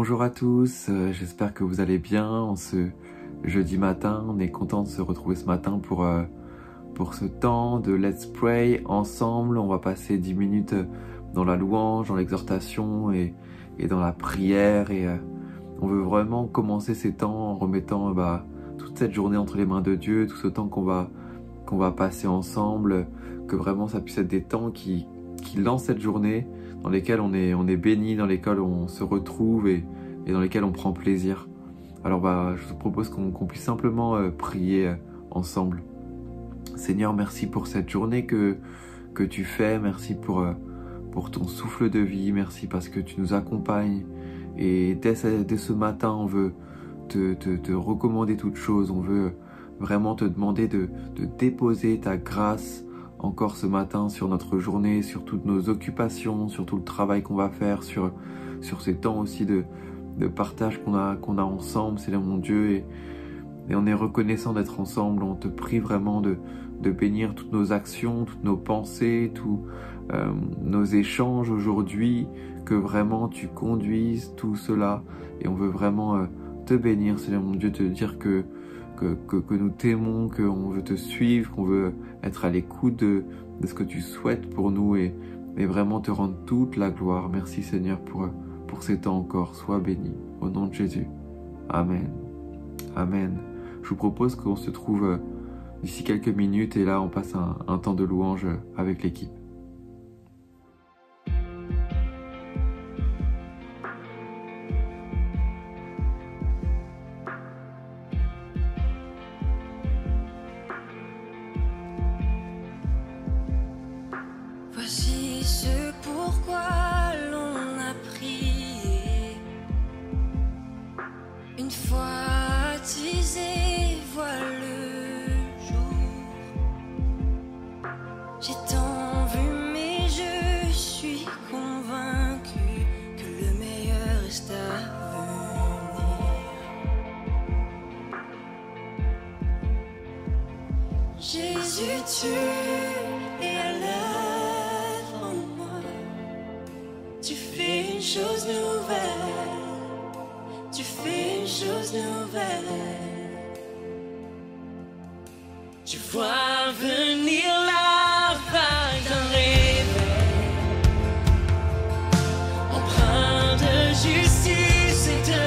Bonjour à tous, j'espère que vous allez bien en ce jeudi matin. On est content de se retrouver ce matin pour ce temps de Let's Pray ensemble. On va passer 10 minutes dans la louange, dans l'exhortation et dans la prière. Et on veut vraiment commencer ces temps en remettant toute cette journée entre les mains de Dieu, tout ce temps qu'on va passer ensemble, que vraiment ça puisse être des temps qui lancent cette journée, dans lesquels on est béni, dans lesquels on se retrouve et dans lesquels on prend plaisir. Alors je vous propose qu'on puisse simplement prier ensemble. Seigneur, merci pour cette journée que tu fais, merci pour ton souffle de vie, merci parce que tu nous accompagnes. Et dès ce matin, on veut te recommander toutes choses, on veut vraiment te demander de déposer ta grâce encore ce matin sur notre journée, sur toutes nos occupations, sur tout le travail qu'on va faire, sur ces temps aussi de partage qu'on a ensemble, Seigneur mon Dieu, et on est reconnaissant d'être ensemble. On te prie vraiment de bénir toutes nos actions, toutes nos pensées, tous nos échanges aujourd'hui, que vraiment tu conduises tout cela, et on veut vraiment te bénir, Seigneur mon Dieu, te dire que nous t'aimons, qu'on veut te suivre, qu'on veut être à l'écoute de ce que tu souhaites pour nous et vraiment te rendre toute la gloire. Merci Seigneur pour ces temps encore. Sois béni. Au nom de Jésus. Amen. Amen. Je vous propose qu'on se trouve d'ici quelques minutes et là on passe un temps de louange avec l'équipe. Voici ce pourquoi l'on a prié. Une fois attisé, voit le jour. J'ai tant vu, mais je suis convaincu que le meilleur reste à venir. Jésus, tu es à l'œuvre en moi. Tu fais une chose nouvelle. Tu fais une chose nouvelle. Tu vois venir la vague d'un réveil, empreint de justice et de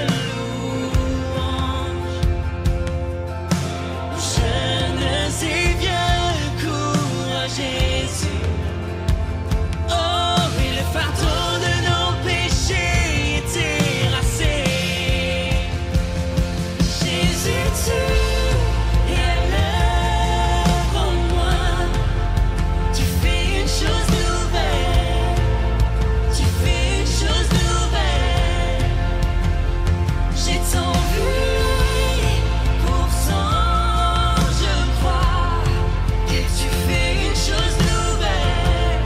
louange. Jeunes et vieux courent à Jésus. Oh, et le fardeau de nos péchés est terrassé. Jésus, tu es à l'œuvre en moi. Tu fais une chose nouvelle. Tu fais une chose nouvelle. J'ai tant vu, pourtant je crois que tu fais une chose nouvelle.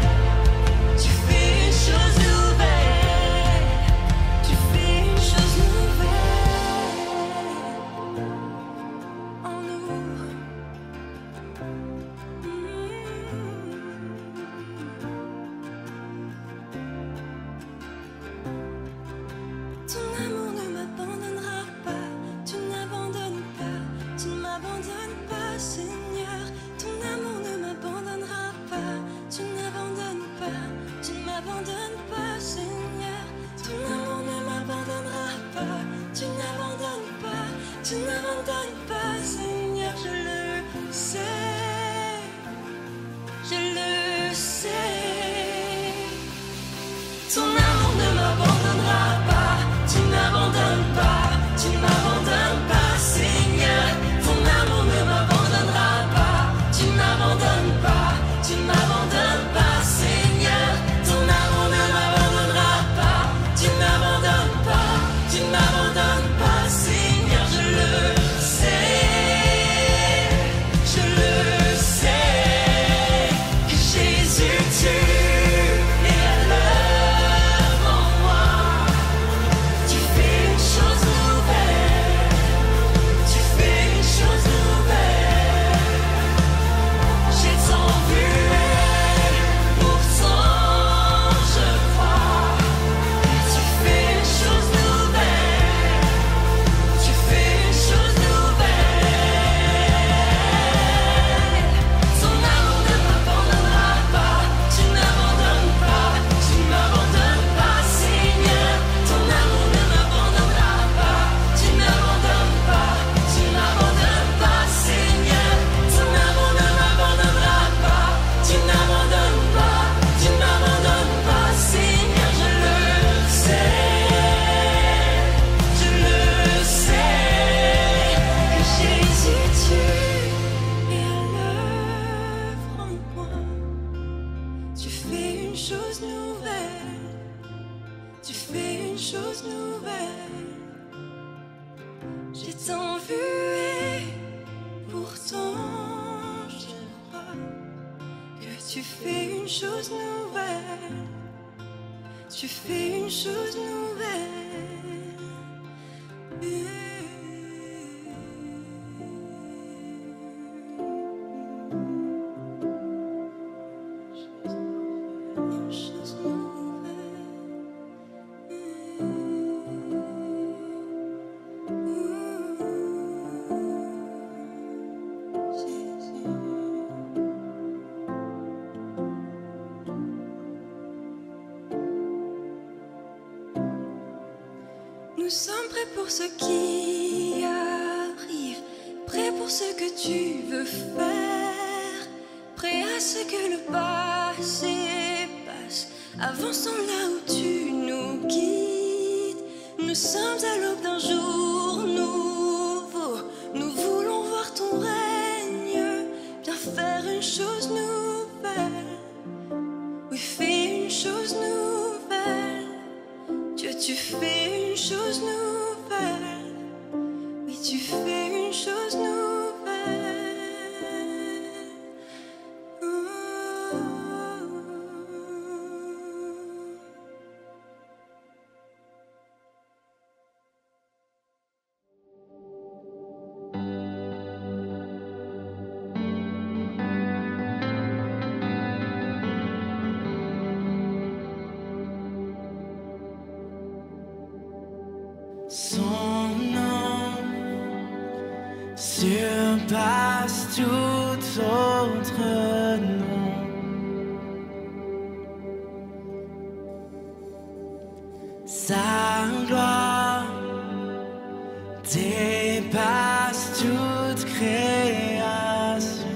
Tu fais une chose nouvelle. Tu fais une chose nouvelle en nous. Ton amour ne m'abandonnera pas. Tu n'abandonnes pas. Tu ne m'abandonnes pas, Seigneur. Ton amour ne m'abandonnera pas. Tu n'abandonnes pas. Tu ne m'abandonnes pas, Seigneur. Ton amour ne m'abandonnera pas. Tu n'abandonnes pas. Tu n'abandonnes pas, Seigneur. Je le sais. Je le sais. Ton amour ne m'abandonnera pas. Tu n'abandonnes pas. Tu ne m'abandonnes pas, Seigneur. Ton amour ne m'abandonnera pas. Tu n'abandonnes pas. Tu ne m'abandonnes pas, Seigneur. Ton amour ne m'abandonnera pas. Tu n'abandonnes pas. Tu ne m'abandonnes pas, Seigneur. Je le sais. tu fais une chose nouvelle. Tu fais une chose nouvelle. Une chose Nous sommes prêts pour ce qui arrive, prêts pour ce que tu veux faire, prêts à ce que le passé passe, avançons là où tu nous guides. Nous sommes à l'aube d'un jour nouveau, nous voulons voir ton règne, bien faire une chose nouvelle. Oui, fais une chose nouvelle. Dieu, tu fais une chose nouvelle. Oui, tu fais une chose nouvelle. Son nom surpasse tout autre nom. Sa gloire dépasse toute création.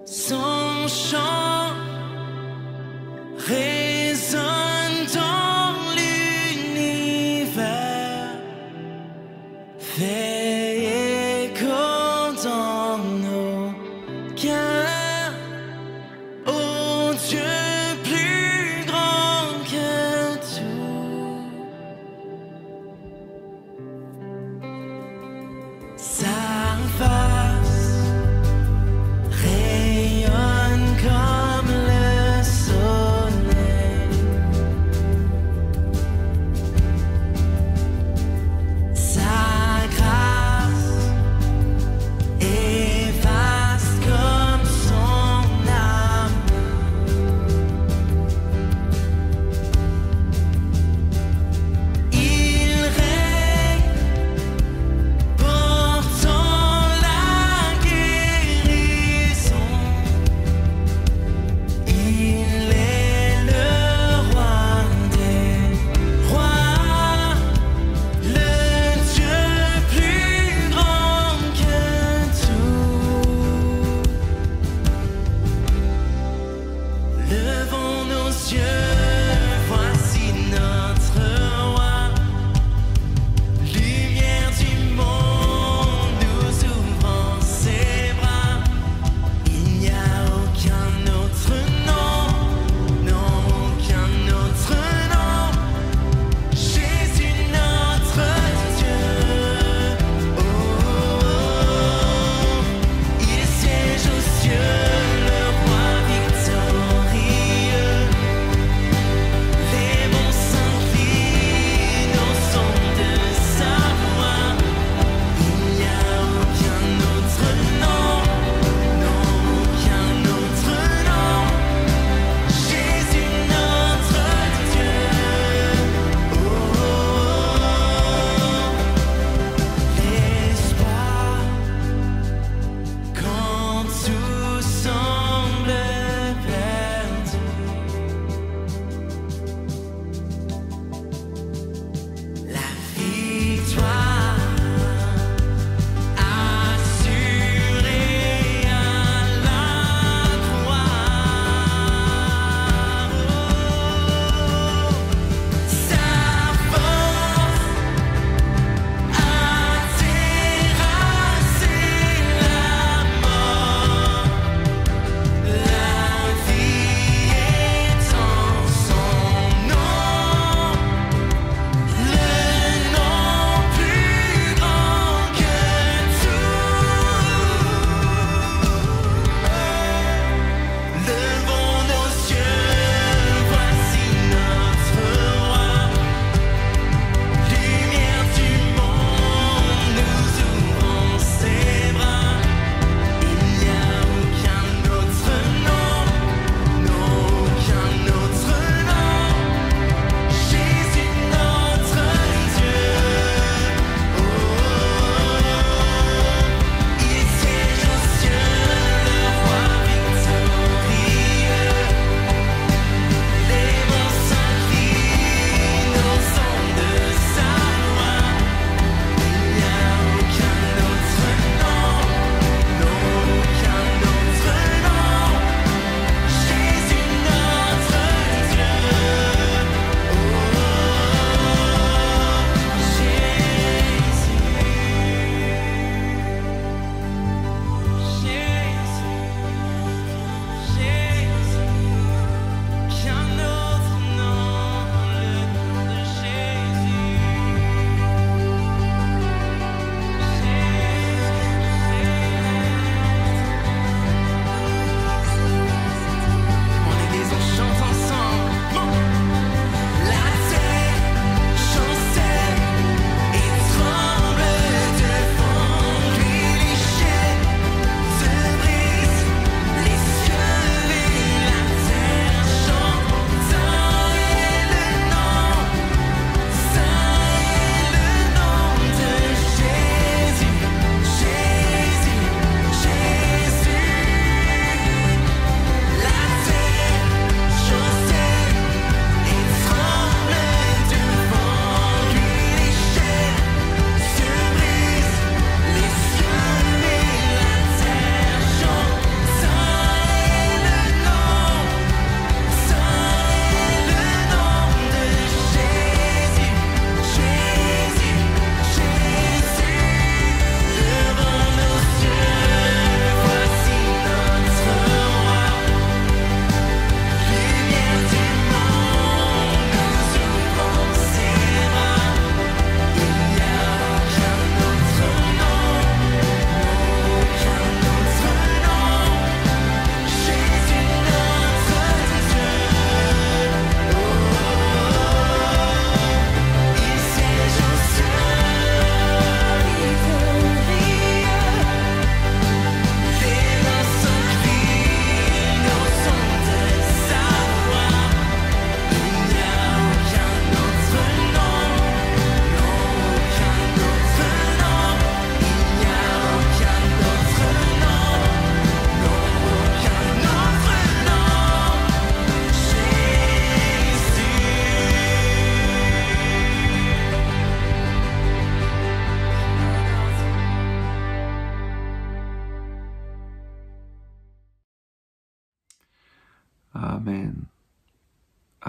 Son chant résonne dans l'univers, fait écho dans nos cœurs. Oh Dieu, plus grand que tout. Sa face rayonne comme le soleil. Sa grâce est vaste comme son amour. Il règne, portant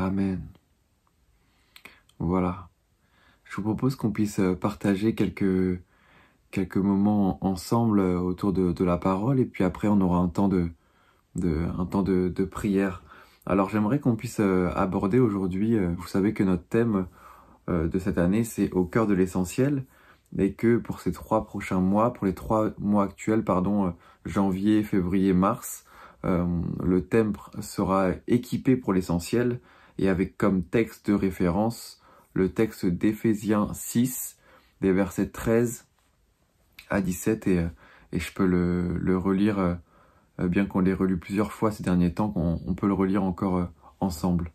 Amen. Voilà. Je vous propose qu'on puisse partager quelques moments ensemble autour de la parole, et puis après on aura un temps de prière. Alors j'aimerais qu'on puisse aborder aujourd'hui, vous savez que notre thème de cette année c'est au cœur de l'essentiel, et que pour ces 3 prochains mois, pour les 3 mois actuels, janvier, février, mars, le thème sera équipé pour l'essentiel, et avec comme texte de référence le texte d'Éphésiens 6, des versets 13 à 17, et je peux le relire, bien qu'on l'ait relu plusieurs fois ces derniers temps, on peut le relire encore ensemble.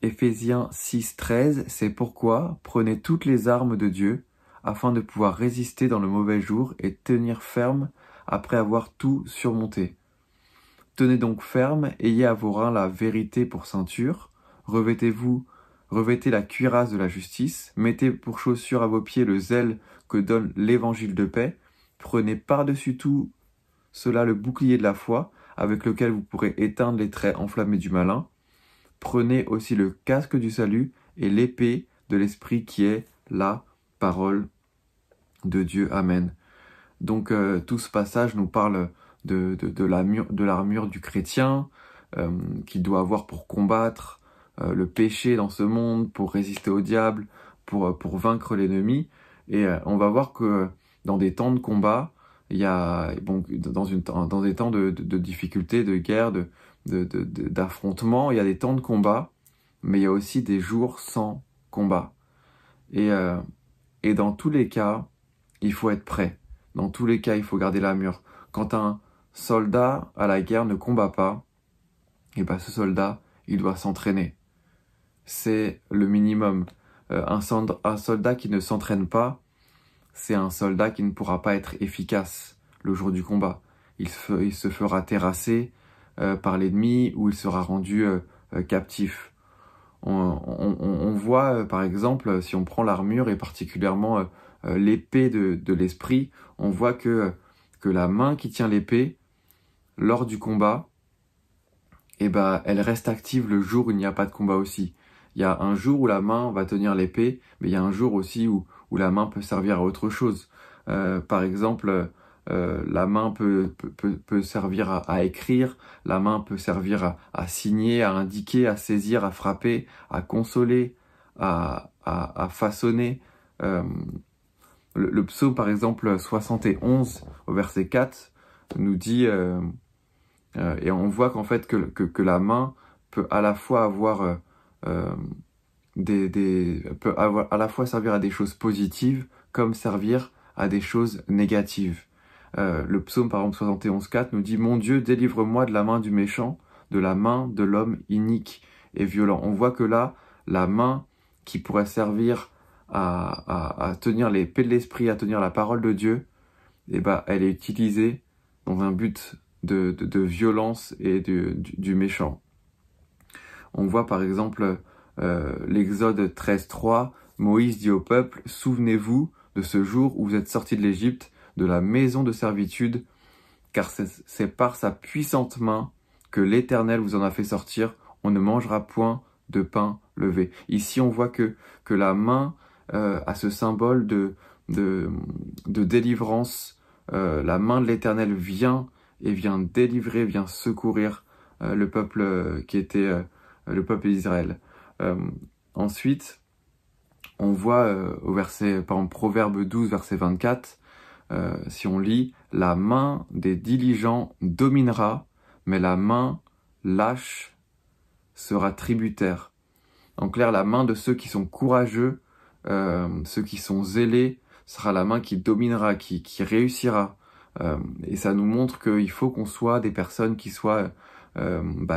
Éphésiens 6, 13, c'est pourquoi prenez toutes les armes de Dieu, afin de pouvoir résister dans le mauvais jour et tenir ferme après avoir tout surmonté. Tenez donc ferme, ayez à vos reins la vérité pour ceinture, revêtez la cuirasse de la justice, mettez pour chaussure à vos pieds le zèle que donne l'évangile de paix, prenez par-dessus tout cela le bouclier de la foi, avec lequel vous pourrez éteindre les traits enflammés du malin. Prenez aussi le casque du salut et l'épée de l'esprit qui est la parole de Dieu. Amen. Donc tout ce passage nous parle de l'armure du chrétien qu'il doit avoir pour combattre le péché dans ce monde, pour résister au diable, pour vaincre l'ennemi. Et on va voir que dans des temps de combat, il y a dans des temps de difficultés, de guerre, d'affrontements, il y a des temps de combat, mais il y a aussi des jours sans combat. Et dans tous les cas, il faut être prêt. Dans tous les cas, il faut garder l'armure. Quand un soldat à la guerre ne combat pas, et ben ce soldat, il doit s'entraîner. C'est le minimum. Un soldat qui ne s'entraîne pas, c'est un soldat qui ne pourra pas être efficace le jour du combat. Il se fera terrasser par l'ennemi, ou il sera rendu captif. On voit, par exemple, si on prend l'armure et particulièrement l'épée de l'esprit, on voit que la main qui tient l'épée, lors du combat, elle reste active le jour où il n'y a pas de combat aussi. Il y a un jour où la main va tenir l'épée, mais il y a un jour aussi où la main peut servir à autre chose. Par exemple, la main peut servir à écrire, la main peut servir à signer, à indiquer, à saisir, à frapper, à consoler, à façonner. Le psaume, par exemple, 71, au verset 4, nous dit, et on voit qu'en fait que la main peut à la fois avoir peut à la fois servir à des choses positives comme servir à des choses négatives. Le psaume par exemple 71,4 nous dit « Mon Dieu, délivre-moi de la main du méchant, de la main de l'homme inique et violent ». On voit que là, la main qui pourrait servir à tenir l'épée de l'esprit, à tenir la parole de Dieu, elle est utilisée dans un but de violence et du méchant. On voit par exemple l'Exode 13.3, Moïse dit au peuple « Souvenez-vous de ce jour où vous êtes sortis de l'Égypte, de la maison de servitude, car c'est par sa puissante main que l'Éternel vous en a fait sortir, on ne mangera point de pain levé. » Ici on voit que la main a ce symbole de délivrance. La main de l'Éternel vient délivrer, vient secourir le peuple qui était le peuple d'Israël. Ensuite, on voit au verset, par exemple, Proverbe 12, verset 24, si on lit « La main des diligents dominera, mais la main lâche sera tributaire. » En clair, la main de ceux qui sont courageux, ceux qui sont zélés, sera la main qui dominera, qui réussira. Et ça nous montre qu'il faut qu'on soit des personnes qui soient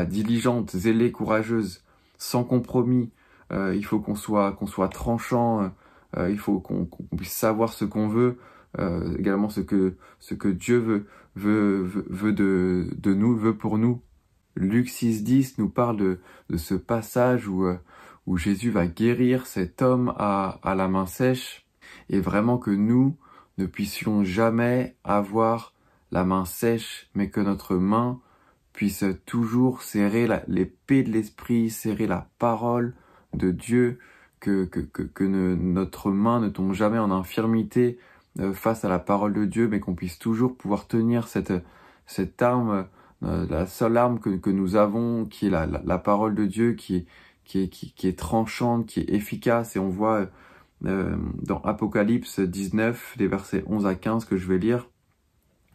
diligentes, zélées, courageuses, sans compromis. Il faut qu'on soit tranchant. Il faut qu'on puisse savoir ce qu'on veut, également ce que Dieu veut de nous, veut pour nous. Luc 6,10 nous parle de ce passage où Jésus va guérir cet homme à la main sèche, et vraiment que nous ne puissions jamais avoir la main sèche, mais que notre main puisse toujours serrer l'épée de l'esprit, serrer la parole de Dieu, que notre main ne tombe jamais en infirmité face à la parole de Dieu, mais qu'on puisse toujours pouvoir tenir cette arme, la seule arme que nous avons, qui est la parole de Dieu, qui est tranchante, qui est efficace. Et on voit dans Apocalypse 19, les versets 11 à 15 que je vais lire.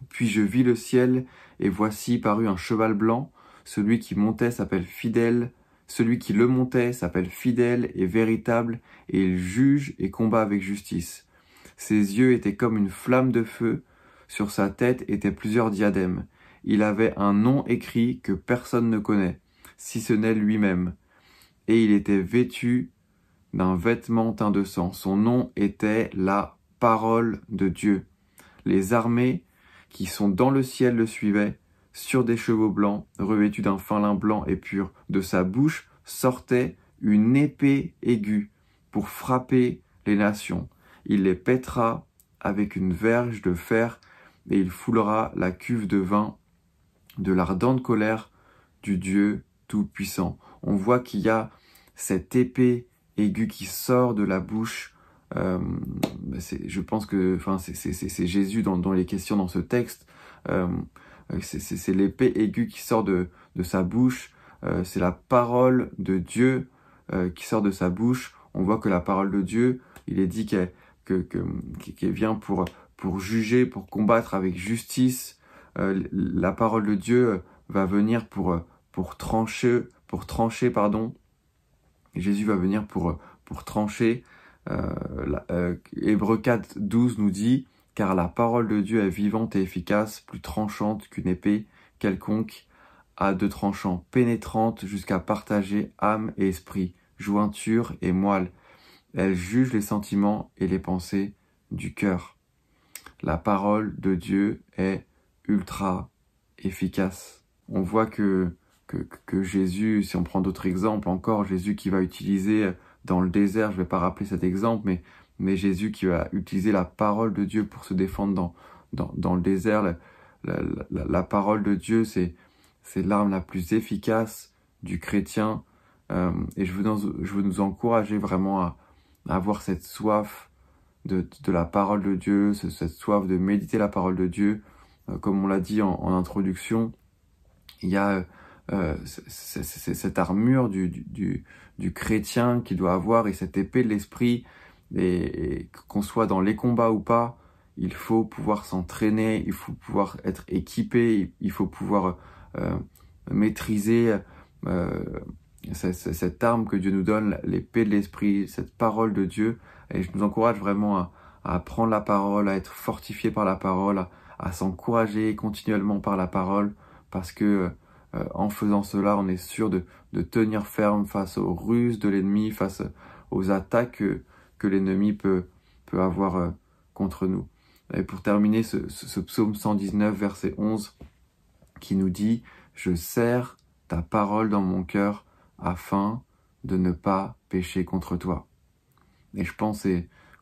« Puis je vis le ciel, et voici parut un cheval blanc. Celui qui montait s'appelle Fidèle. Celui qui le montait s'appelle Fidèle et véritable, et il juge et combat avec justice. Ses yeux étaient comme une flamme de feu. Sur sa tête étaient plusieurs diadèmes. Il avait un nom écrit que personne ne connaît, si ce n'est lui-même. Et il était vêtu d'un vêtement teint de sang. Son nom était la parole de Dieu. Les armées qui sont dans le ciel le suivaient, sur des chevaux blancs, revêtus d'un fin lin blanc et pur. De sa bouche sortait une épée aiguë pour frapper les nations. Il les pètera avec une verge de fer, et il foulera la cuve de vin de l'ardente colère du Dieu Tout-Puissant. On voit qu'il y a cette épée aiguë qui sort de la bouche. Je pense que c'est Jésus dans les questions dans ce texte. C'est l'épée aiguë qui sort de sa bouche. C'est la parole de Dieu qui sort de sa bouche. On voit que la parole de Dieu, il est dit qu'elle vient pour juger, pour combattre avec justice. La parole de Dieu va venir pour trancher. Jésus va venir pour trancher. Hébreux 4, 12 nous dit « Car la parole de Dieu est vivante et efficace, plus tranchante qu'une épée quelconque, à deux tranchants, pénétrante jusqu'à partager âme et esprit, jointure et moelle. Elle juge les sentiments et les pensées du cœur. » La parole de Dieu est ultra efficace. On voit que Jésus, si on prend d'autres exemples encore, Jésus qui va utiliser dans le désert, je ne vais pas rappeler cet exemple, mais Jésus qui va utiliser la parole de Dieu pour se défendre dans le désert. La parole de Dieu, c'est l'arme la plus efficace du chrétien. Et je veux nous encourager vraiment à avoir cette soif de la parole de Dieu, cette soif de méditer la parole de Dieu. Comme on l'a dit en introduction, il y a cette armure du chrétien qu'il doit avoir, et cette épée de l'esprit, et qu'on soit dans les combats ou pas, il faut pouvoir s'entraîner, il faut pouvoir être équipé, il faut pouvoir maîtriser cette arme que Dieu nous donne, l'épée de l'esprit, cette parole de Dieu. Et je nous encourage vraiment à prendre la parole, à être fortifié par la parole, à s'encourager continuellement par la parole, parce que en faisant cela, on est sûr de tenir ferme face aux ruses de l'ennemi, face aux attaques que l'ennemi peut avoir contre nous. Et pour terminer, ce psaume 119, verset 11, qui nous dit « Je serre ta parole dans mon cœur afin de ne pas pécher contre toi. » Et je pense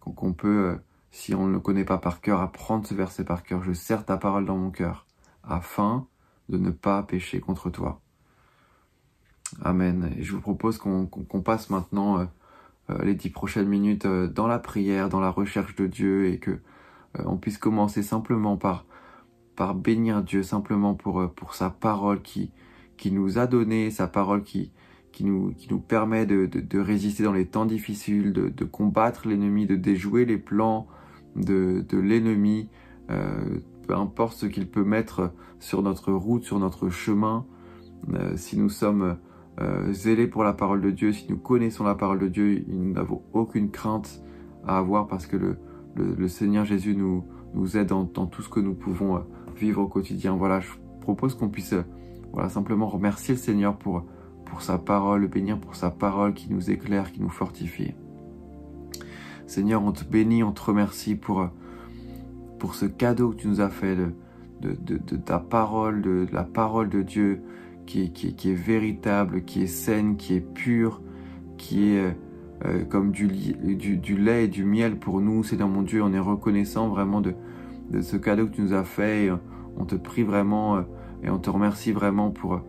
qu'on peut, si on ne le connaît pas par cœur, apprendre ce verset par cœur. « Je serre ta parole dans mon cœur afin de ne pas pécher contre toi. » Amen. Et je vous propose qu'on passe maintenant les 10 prochaines minutes dans la prière, dans la recherche de Dieu, et que on puisse commencer simplement par bénir Dieu, simplement pour sa parole qui nous a donné, sa parole qui nous permet de résister dans les temps difficiles, de combattre l'ennemi, de déjouer les plans de l'ennemi, peu importe ce qu'il peut mettre sur notre route, sur notre chemin. Si nous sommes zélés pour la parole de Dieu, si nous connaissons la parole de Dieu, nous n'avons aucune crainte à avoir, parce que le Seigneur Jésus nous aide dans tout ce que nous pouvons vivre au quotidien. Voilà, je propose qu'on puisse simplement remercier le Seigneur pour sa parole, le bénir pour sa parole qui nous éclaire, qui nous fortifie. Seigneur, on te bénit, on te remercie pour ce cadeau que tu nous as fait de ta parole, de la parole de Dieu qui est véritable, qui est saine, qui est pure, qui est comme du lait et du miel pour nous. Seigneur mon Dieu, on est reconnaissant vraiment de ce cadeau que tu nous as fait, et on te prie vraiment, Et on te remercie vraiment pour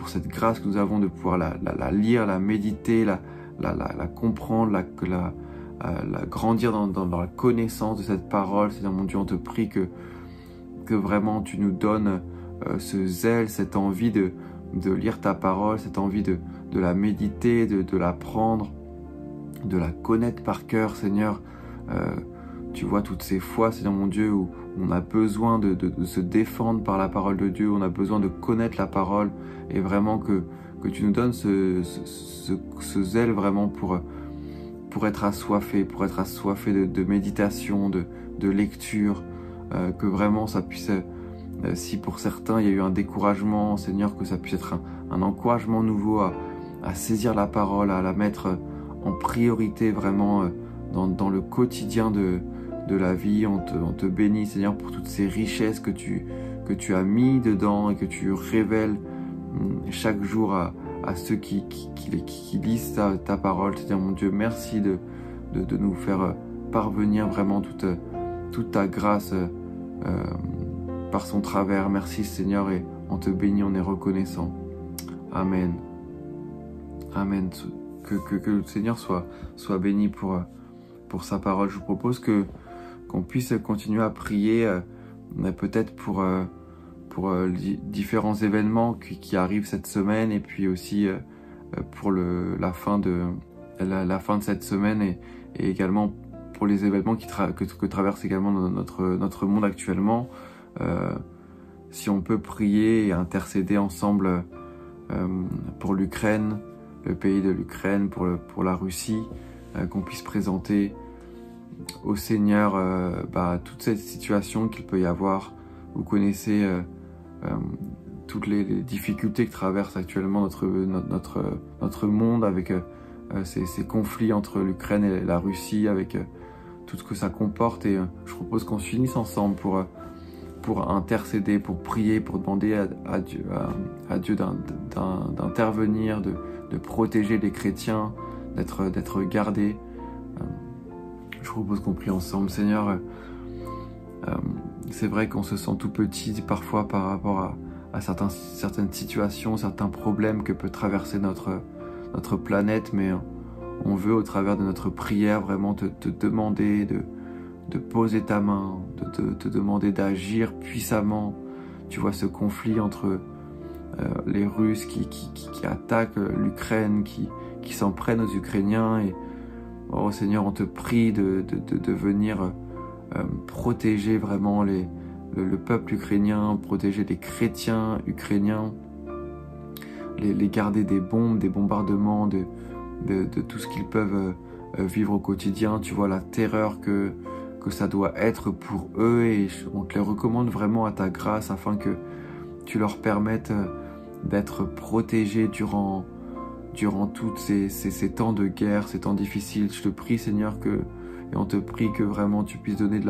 cette grâce que nous avons de pouvoir la lire, la méditer, la comprendre, la grandir dans la connaissance de cette parole. Seigneur mon Dieu, on te prie que vraiment tu nous donnes ce zèle, cette envie de lire ta parole, cette envie de la méditer, de l'apprendre, de la connaître par cœur, Seigneur. Tu vois toutes ces fois, Seigneur mon Dieu, où on a besoin de se défendre par la parole de Dieu, on a besoin de connaître la parole, et vraiment que tu nous donnes ce zèle vraiment pour être assoiffé, de méditation, de lecture, que vraiment ça puisse, si pour certains il y a eu un découragement, Seigneur, que ça puisse être un encouragement nouveau à saisir la parole, à la mettre en priorité vraiment dans le quotidien de la vie. On te bénit, Seigneur, pour toutes ces richesses que tu as mis dedans et que tu révèles chaque jour à ceux qui lisent ta parole. Seigneur mon Dieu, merci de nous faire parvenir vraiment toute ta grâce par son travers. Merci, Seigneur, et on te bénit, on est reconnaissant. Amen. Amen. Que le Seigneur soit béni pour sa parole. Je vous propose qu'on puisse continuer à prier, peut-être pour différents événements qui arrivent cette semaine, et puis aussi pour la fin de cette semaine, et également pour les événements que traverse également notre monde actuellement. Si on peut prier et intercéder ensemble pour l'Ukraine, le pays de l'Ukraine, pour la Russie, qu'on puisse présenter au Seigneur toute cette situation qu'il peut y avoir. Vous connaissez toutes les difficultés que traverse actuellement notre monde, avec ces conflits entre l'Ukraine et la Russie, avec tout ce que ça comporte. Et je propose qu'on se unisse ensemble pour intercéder, pour prier, pour demander à Dieu d'intervenir, de protéger les chrétiens, d'être gardés. Je propose qu'on prie ensemble. Seigneur, c'est vrai qu'on se sent tout petit parfois par rapport à certaines situations, certains problèmes que peut traverser notre planète, mais on veut, au travers de notre prière, vraiment te demander de poser ta main, de te demander d'agir puissamment. Tu vois ce conflit entre les Russes qui attaquent l'Ukraine, qui s'en prennent aux Ukrainiens, et oh Seigneur, on te prie de venir protéger vraiment le peuple ukrainien, protéger les chrétiens ukrainiens, les garder des bombes, des bombardements, de tout ce qu'ils peuvent vivre au quotidien. Tu vois la terreur que ça doit être pour eux, et on te les recommande vraiment à ta grâce, afin que tu leur permettes d'être protégés durant tous ces temps de guerre, ces temps difficiles. Je te prie, Seigneur, et on te prie que vraiment tu puisses donner de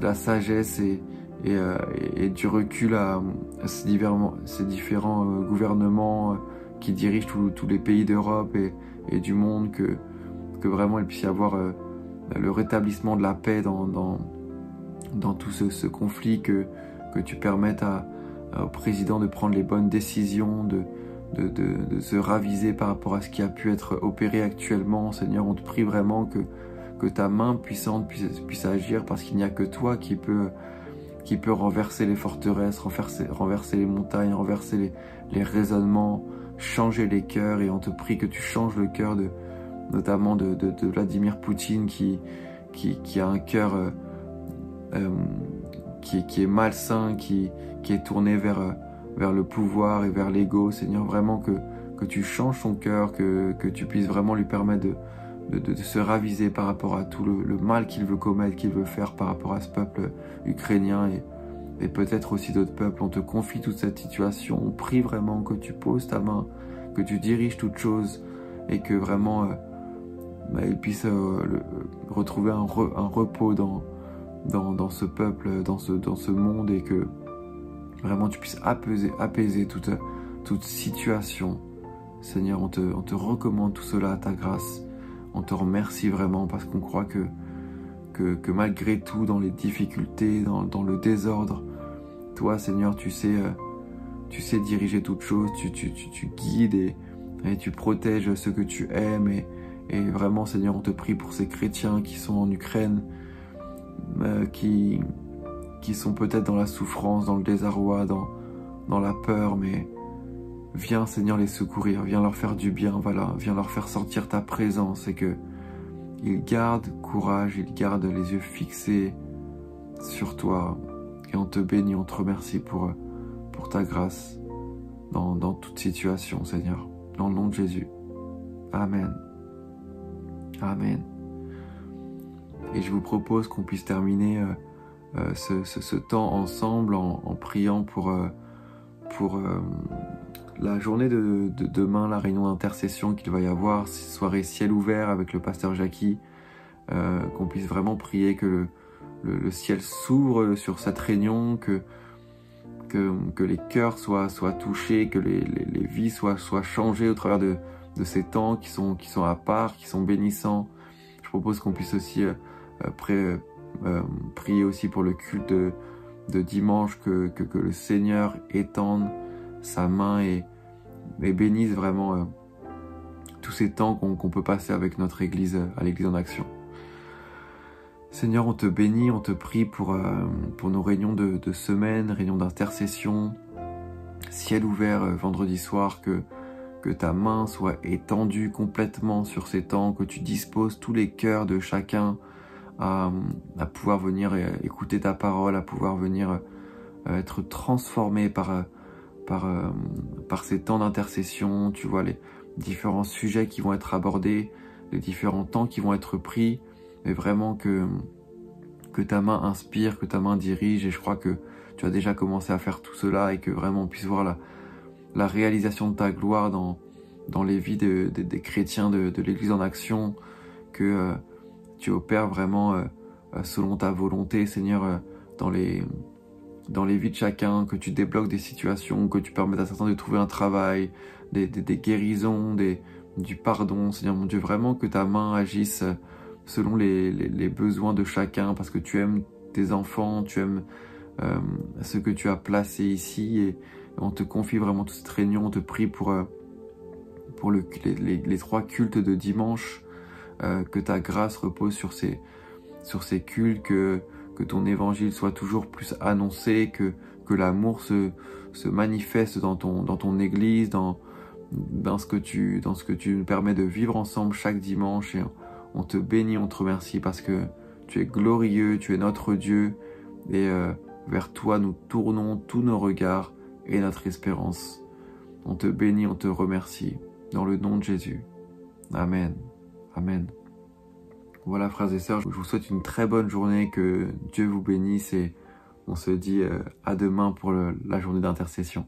la sagesse et du recul à ces différents gouvernements qui dirigent tous les pays d'Europe et du monde, que vraiment il puisse y avoir le rétablissement de la paix dans tout ce conflit, que tu permettes au président de prendre les bonnes décisions, de se raviser par rapport à ce qui a pu être opéré actuellement. Seigneur, on te prie vraiment que ta main puissante puisse agir, parce qu'il n'y a que toi qui peut renverser les forteresses, renverser les montagnes, renverser les raisonnements, changer les cœurs. Et on te prie que tu changes le cœur notamment de Vladimir Poutine, qui a un cœur qui est malsain, qui est tourné vers le pouvoir et vers l'ego. Seigneur, vraiment que tu changes son cœur, que tu puisses vraiment lui permettre de se raviser par rapport à tout le mal qu'il veut commettre, qu'il veut faire par rapport à ce peuple ukrainien et peut-être aussi d'autres peuples. On te confie toute cette situation. On prie vraiment que tu poses ta main, que tu diriges toutes choses, et que vraiment il puisse retrouver un repos dans ce peuple, dans ce monde, et que vraiment tu puisses apaiser toute situation. Seigneur, on te recommande tout cela à ta grâce. On te remercie vraiment, parce qu'on croit que malgré tout, dans les difficultés, dans le désordre, toi, Seigneur, tu sais diriger toutes choses, tu guides et tu protèges ceux que tu aimes. Et vraiment, Seigneur, on te prie pour ces chrétiens qui sont en Ukraine, qui sont peut-être dans la souffrance, dans le désarroi, dans la peur, mais viens, Seigneur, les secourir, viens leur faire du bien, voilà, viens leur faire sentir ta présence et que ils gardent courage, ils gardent les yeux fixés sur toi. Et on te bénit, on te remercie pour ta grâce dans toute situation, Seigneur. Dans le nom de Jésus. Amen. Amen. Et je vous propose qu'on puisse terminer ce temps ensemble en priant pour la journée de demain, la réunion d'intercession qu'il va y avoir, soirée ciel ouvert avec le pasteur Jackie, qu'on puisse vraiment prier que le ciel s'ouvre sur cette réunion, que les cœurs soient touchés, que les vies soient changées au travers de ces temps qui sont à part, qui sont bénissants. Je propose qu'on puisse aussi prier aussi pour le culte de dimanche, que le Seigneur étende sa main et bénisse vraiment tous ces temps qu'on peut passer avec notre Église, à l'Église en action. Seigneur, on te bénit, on te prie pour nos réunions de semaine, réunions d'intercession, ciel ouvert vendredi soir, que ta main soit étendue complètement sur ces temps, que tu disposes tous les cœurs de chacun à pouvoir venir écouter ta parole, à pouvoir venir être transformé par ces temps d'intercession. Tu vois les différents sujets qui vont être abordés, les différents temps qui vont être pris, mais vraiment que ta main inspire, que ta main dirige. Et je crois que tu as déjà commencé à faire tout cela et que vraiment on puisse voir la réalisation de ta gloire dans les vies des chrétiens de l'Église en action, que tu opères vraiment selon ta volonté, Seigneur, dans les vies de chacun, que tu débloques des situations, que tu permettes à certains de trouver un travail, des guérisons, du pardon, Seigneur mon Dieu, vraiment que ta main agisse selon les besoins de chacun, parce que tu aimes tes enfants, tu aimes ce que tu as placé ici, et on te confie vraiment toute cette réunion. On te prie pour les 3 cultes de dimanche, que ta grâce repose sur ces cultes, que ton évangile soit toujours plus annoncé, que l'amour se manifeste dans ton église, dans ce que tu nous permets de vivre ensemble chaque dimanche. Et on te bénit, on te remercie parce que tu es glorieux, tu es notre Dieu, et vers toi nous tournons tous nos regards et notre espérance. On te bénit, on te remercie, dans le nom de Jésus. Amen. Amen. Voilà, frères et sœurs, je vous souhaite une très bonne journée, que Dieu vous bénisse, et on se dit à demain pour la journée d'intercession.